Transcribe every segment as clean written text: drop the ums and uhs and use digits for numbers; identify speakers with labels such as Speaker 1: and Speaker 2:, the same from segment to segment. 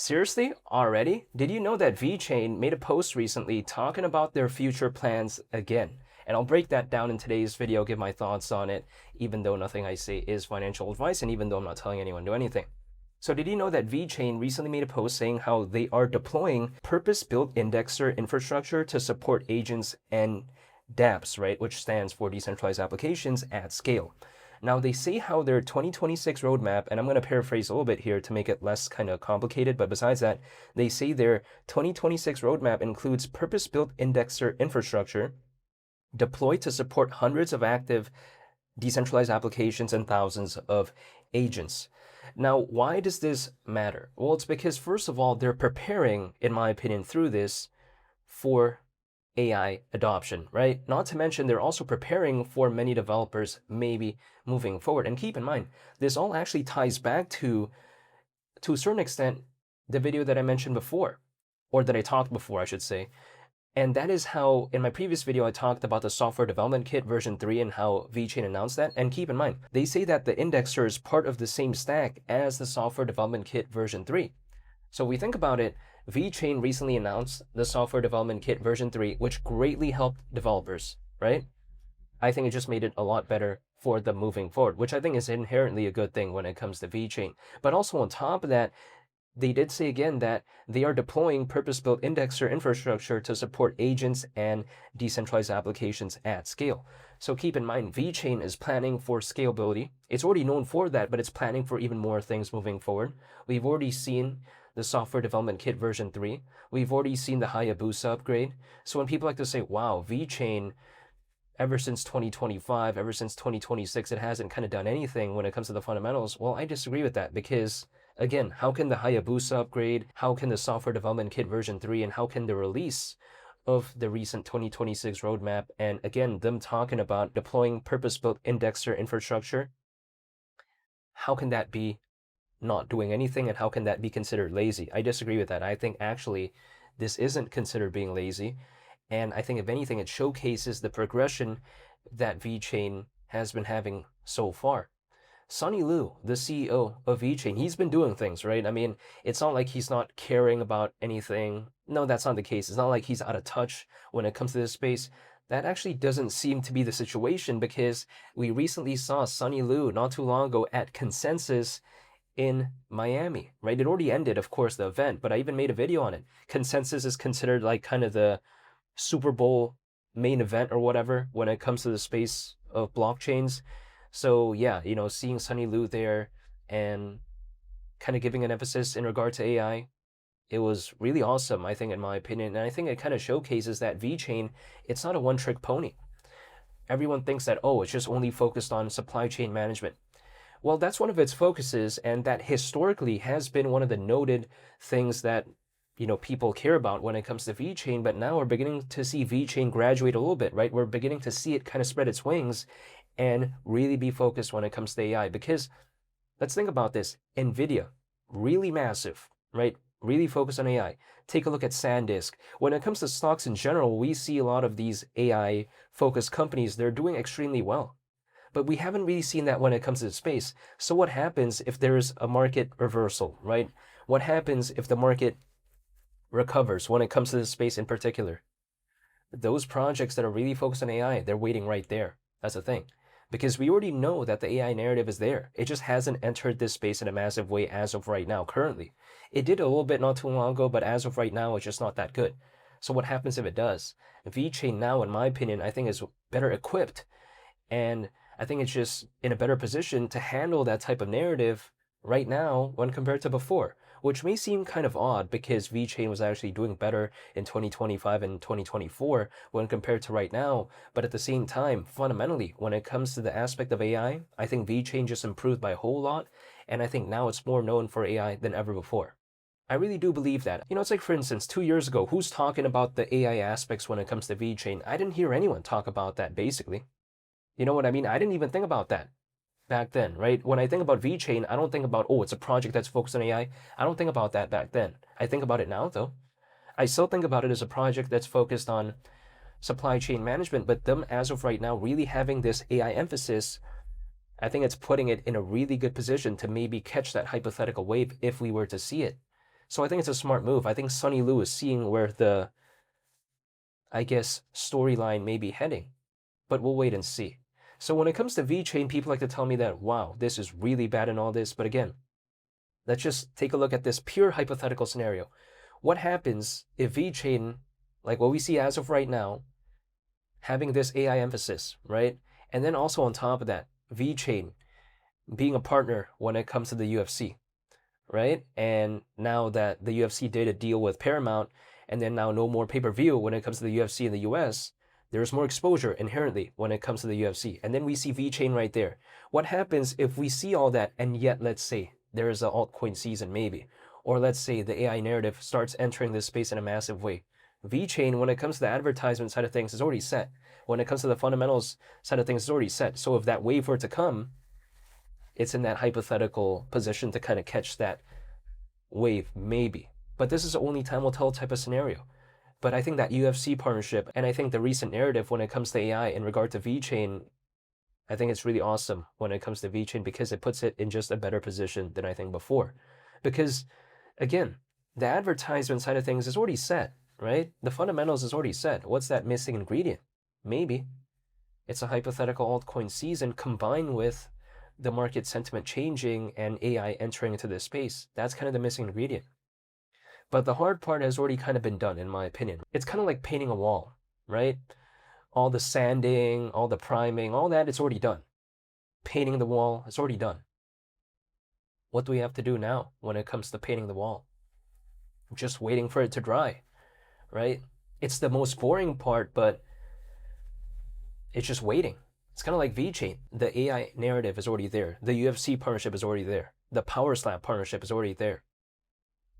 Speaker 1: Seriously? Already? Did you know that VeChain made a post recently talking about their future plans again? And I'll break that down in today's video, give my thoughts on it, even though nothing I say is financial advice, and even though I'm not telling anyone to do anything. So did you know that VeChain recently made a post saying how they are deploying purpose-built indexer infrastructure to support agents and dApps, right, which stands for decentralized applications at scale. Now, they say how their 2026 roadmap, and I'm going to paraphrase a little bit here to make it less kind of complicated, but besides that, they say their 2026 roadmap includes purpose-built indexer infrastructure deployed to support hundreds of active decentralized applications and thousands of agents. Now, why does this matter? Well, it's because, first of all, they're preparing, in my opinion, through this for AI adoption, right? Not to mention, they're also preparing for many developers maybe moving forward. And keep in mind, this all actually ties back to a certain extent, the video that I mentioned before, or that I talked before, I should say. And that is how, in my previous video, I talked about the software development kit version 3 and how VeChain announced that. And keep in mind, they say that the indexer is part of the same stack as the software development kit version 3. So we think about it, VeChain recently announced the software development kit version 3, which greatly helped developers, right? I think it just made it a lot better for them moving forward, which I think is inherently a good thing when it comes to VeChain. But also on top of that, they did say again that they are deploying purpose-built indexer infrastructure to support agents and decentralized applications at scale. So keep in mind, VeChain is planning for scalability. It's already known for that, but it's planning for even more things moving forward. We've already seen the software development kit version 3. We've already seen the Hayabusa upgrade. So when people like to say, wow, VeChain, ever since 2025, ever since 2026, it hasn't kind of done anything when it comes to the fundamentals. Well, I disagree with that because, again, how can the Hayabusa upgrade, how can the software development kit version 3, and how can the release of the recent 2026 roadmap, and again, them talking about deploying purpose-built indexer infrastructure, how can that be not doing anything, and how can that be considered lazy? I disagree with that. I think actually this isn't considered being lazy, and I think if anything, it showcases the progression that VeChain has been having so far. Sunny Liu, the CEO of VeChain, he's been doing things, right? I mean, it's not like he's not caring about anything. No, that's not the case. It's not like he's out of touch when it comes to this space. That actually doesn't seem to be the situation because we recently saw Sunny Liu not too long ago at Consensus in Miami, right? It already ended, of course, the event, but I even made a video on it. Consensus is considered like kind of the Super Bowl main event or whatever when it comes to the space of blockchains. So yeah, seeing Sunny Liu there and kind of giving an emphasis in regard to AI, it was really awesome, I think, in my opinion. And I think it kind of showcases that VeChain, it's not a one-trick pony. Everyone thinks that, oh, it's just only focused on supply chain management. Well, that's one of its focuses, and that historically has been one of the noted things that people care about when it comes to VeChain, but now we're beginning to see VeChain graduate a little bit, right? We're beginning to see it kind of spread its wings and really be focused when it comes to AI. Because let's think about this. NVIDIA, really massive, right? Really focused on AI. Take a look at SanDisk. When it comes to stocks in general, we see a lot of these AI-focused companies, they're doing extremely well. But we haven't really seen that when it comes to the space. So what happens if there's a market reversal, right? What happens if the market recovers when it comes to this space in particular? Those projects that are really focused on AI, they're waiting right there. That's the thing. Because we already know that the AI narrative is there. It just hasn't entered this space in a massive way as of right now, currently. It did a little bit not too long ago, but as of right now, it's just not that good. So what happens if it does? VeChain now, in my opinion, I think is better equipped. And I think it's just in a better position to handle that type of narrative right now when compared to before, which may seem kind of odd because VeChain was actually doing better in 2025 and 2024 when compared to right now. But at the same time, fundamentally, when it comes to the aspect of AI, I think VeChain just improved by a whole lot. And I think now it's more known for AI than ever before. I really do believe that. It's like, for instance, 2 years ago, who's talking about the AI aspects when it comes to VeChain? I didn't hear anyone talk about that, basically. You know what I mean? I didn't even think about that back then, right? When I think about VeChain, I don't think about, oh, it's a project that's focused on AI. I don't think about that back then. I think about it now, though. I still think about it as a project that's focused on supply chain management, but them, as of right now, really having this AI emphasis, I think it's putting it in a really good position to maybe catch that hypothetical wave if we were to see it. So I think it's a smart move. I think Sonny Lu is seeing where the, I guess, storyline may be heading, but we'll wait and see. So when it comes to VeChain, people like to tell me that, wow, this is really bad and all this. But again, let's just take a look at this pure hypothetical scenario. What happens if VeChain, like what we see as of right now, having this AI emphasis, right? And then also on top of that, VeChain being a partner when it comes to the UFC, right? And now that the UFC did a deal with Paramount, and then now no more pay-per-view when it comes to the UFC in the US, there's more exposure inherently when it comes to the UFC. And then we see VeChain right there. What happens if we see all that and yet, let's say, there is an altcoin season maybe, or let's say the AI narrative starts entering this space in a massive way. VeChain, when it comes to the advertisement side of things, is already set. When it comes to the fundamentals side of things, it's already set. So if that wave were to come, it's in that hypothetical position to kind of catch that wave, maybe. But this is only time will tell type of scenario. But I think that UFC partnership, and I think the recent narrative when it comes to AI in regard to VeChain, I think it's really awesome when it comes to VeChain because it puts it in just a better position than I think before. Because, again, the advertisement side of things is already set, right? The fundamentals is already set. What's that missing ingredient? Maybe it's a hypothetical altcoin season combined with the market sentiment changing and AI entering into this space. That's kind of the missing ingredient. But the hard part has already kind of been done, in my opinion. It's kind of like painting a wall, right? All the sanding, all the priming, all that, it's already done. Painting the wall, it's already done. What do we have to do now when it comes to painting the wall? Just waiting for it to dry, right? It's the most boring part, but it's just waiting. It's kind of like VeChain. The AI narrative is already there. The UFC partnership is already there. The Power Slap partnership is already there.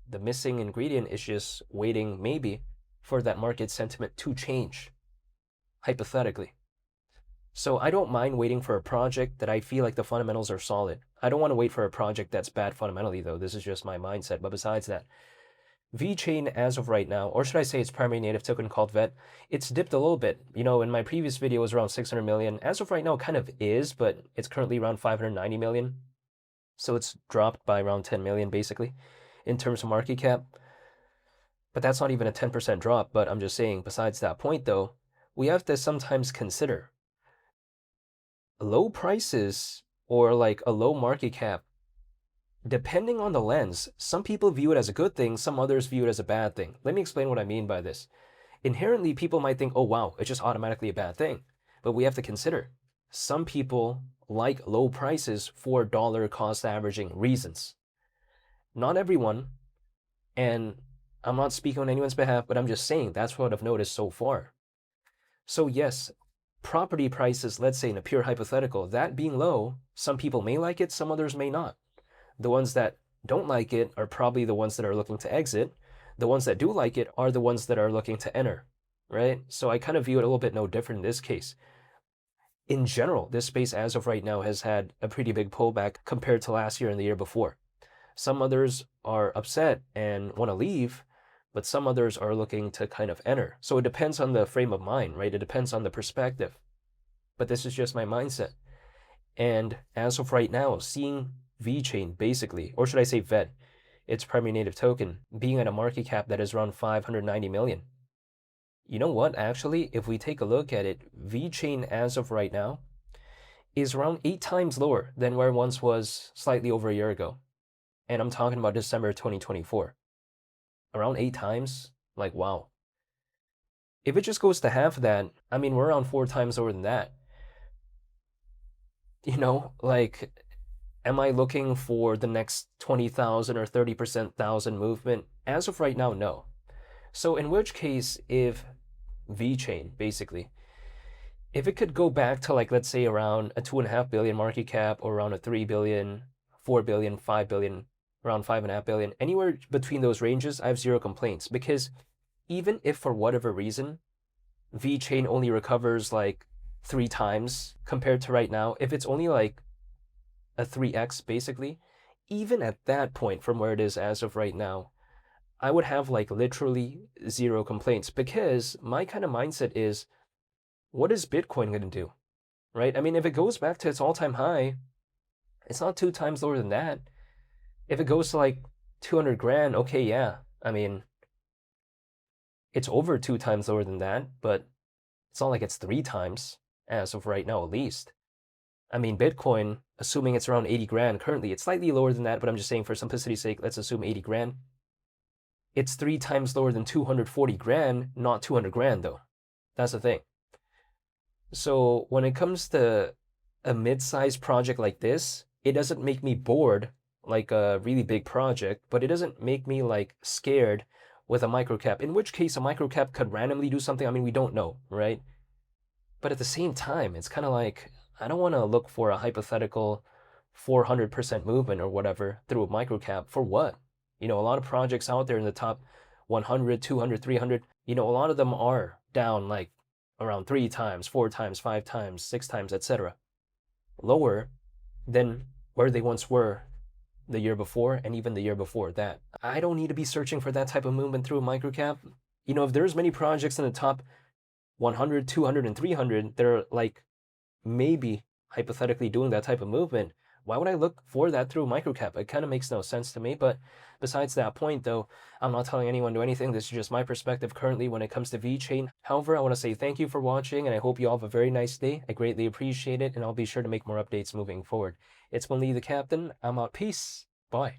Speaker 1: The missing ingredient is just waiting, maybe, for that market sentiment to change, hypothetically. So I don't mind waiting for a project that I feel like the fundamentals are solid. I don't want to wait for a project that's bad fundamentally, though. This is just my mindset. But besides that, VeChain as of right now, or should I say its primary native token called VET, it's dipped a little bit. You know, in my previous video it was around 600 million. As of right now, it kind of is, but it's currently around 590 million. So it's dropped by around 10 million, basically, in terms of market cap. But that's not even a 10% drop. But I'm just saying, besides that point, though, we have to sometimes consider low prices or like a low market cap. Depending on the lens, some people view it as a good thing, some others view it as a bad thing. Let me explain what I mean by this. Inherently, people might think, oh wow, it's just automatically a bad thing. But we have to consider, some people like low prices for dollar cost averaging reasons. Not everyone, and I'm not speaking on anyone's behalf, but I'm just saying that's what I've noticed so far. So yes, property prices, let's say in a pure hypothetical, that being low, some people may like it, some others may not. The ones that don't like it are probably the ones that are looking to exit. The ones that do like it are the ones that are looking to enter, right? So I kind of view it a little bit no different in this case. In general, this space as of right now has had a pretty big pullback compared to last year and the year before. Some others are upset and want to leave, but some others are looking to kind of enter. So it depends on the frame of mind, right? It depends on the perspective. But this is just my mindset. And as of right now, seeing VeChain basically, or should I say VET, its primary native token, being at a market cap that is around 590 million. You know what, actually, if we take a look at it, VeChain as of right now is around 8 times lower than where it once was slightly over a year ago. And I'm talking about December 2024. Around 8 times? Like, wow. If it just goes to half of that, I mean, we're around 4 times lower than that. You know, like, am I looking for the next 20,000 or 30% thousand movement? As of right now, no. So in which case, if VeChain, basically, if it could go back to like, let's say around a 2.5 billion market cap or around a 3 billion, 4 billion, 5 billion, around 5.5 billion, anywhere between those ranges, I have zero complaints. Because even if for whatever reason, VeChain only recovers like 3 times compared to right now, if it's only like a 3x basically, even at that point from where it is as of right now, I would have like literally zero complaints because my kind of mindset is, what is Bitcoin going to do? Right? I mean, if it goes back to its all-time high, it's not 2 times lower than that. If it goes to like 200 grand, okay, yeah. I mean, it's over 2 times lower than that, but it's not like it's 3 times as of right now, at least. I mean, Bitcoin, assuming it's around 80 grand currently, it's slightly lower than that, but I'm just saying for simplicity's sake, let's assume 80 grand. It's 3 times lower than 240 grand, not 200 grand though. That's the thing. So when it comes to a mid-sized project like this, it doesn't make me bored like a really big project, but it doesn't make me like scared with a microcap, in which case a microcap could randomly do something. I mean, we don't know, right? But at the same time, it's kind of like I don't want to look for a hypothetical 400% movement or whatever through a microcap for what? A lot of projects out there in the top 100, 200, 300, a lot of them are down like around 3 times, 4 times, 5 times, 6 times, etc. Lower than where they once were the year before and even the year before that. I don't need to be searching for that type of movement through a microcap. If there's many projects in the top 100, 200, and 300 that are like maybe hypothetically doing that type of movement, why would I look for that through microcap? It kind of makes no sense to me. But besides that point, though, I'm not telling anyone to do anything. This is just my perspective currently when it comes to VeChain. However, I want to say thank you for watching, and I hope you all have a very nice day. I greatly appreciate it, and I'll be sure to make more updates moving forward. It's been Lee the Captain. I'm out. Peace. Bye.